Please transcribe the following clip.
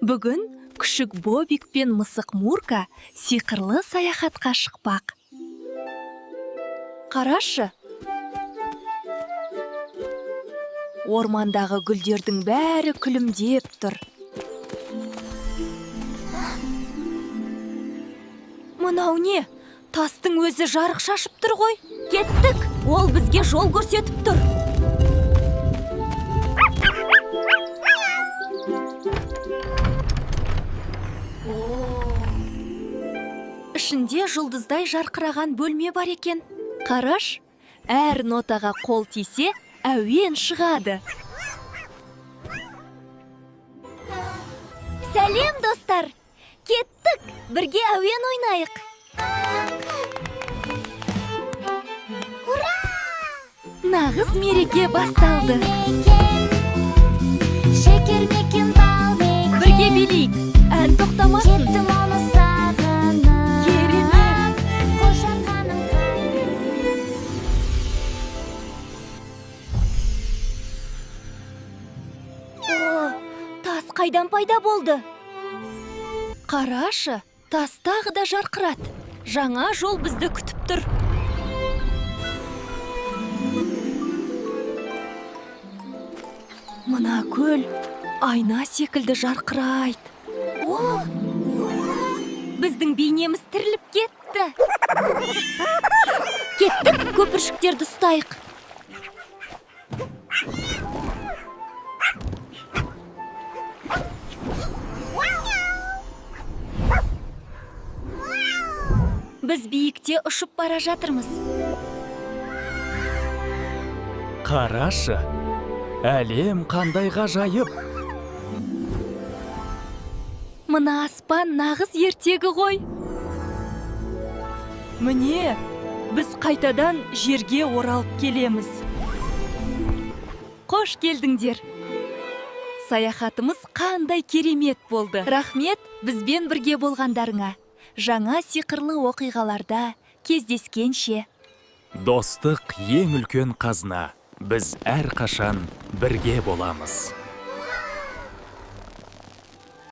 Бүгін күшік Бобик пен мысық Мурка сиқырлы саяхатқа шықпақ. Қарашы, ормандағы гүлдердің бәрі күлімдеп тұр. Мынау не? Тастың өзі жарық шашып тұр ғой. Кеттік, ол бізге жол көрсетіп тұр. Ішінде жұлдыздай жарқыраған бөлме бар екен. Қараш, әр нотаға қол тисе, әуен шығады. Сәлем, достар! Кеттік, бірге әуен ойнайық. Ура! Нағыз мереке басталды. Шекер мекен, бал мекен. Бірге билейік, ән тоқтамасын. Кеттім оны сағынып. Керемет! Қош айтқаның қайда. О, тас қайдан пайда болды? Қарашы, тас тағы да жарқырады. Жаңа жол бізді күтіп тұр. Мына көл айна секілді жарқырайды. О, біздің бейнеміз тіріліп кетті. Кеттік, көпіршіктерді ұстайық. Біз биікте ұшып бара жатырмыз. Қарашы, әлем қандай ғажайып. Мына аспан нағыз ертегі ғой. Міне, біз қайтадан жерге оралып келеміз. Қош келдіңдер. Саяхатымыз қандай керемет болды. Рахмет бізбен бірге болғандарыңа. Жаңа сиқырлы оқиғаларда кездескенше. Достық ең үлкен қазына. Біз әрқашан бірге боламыз.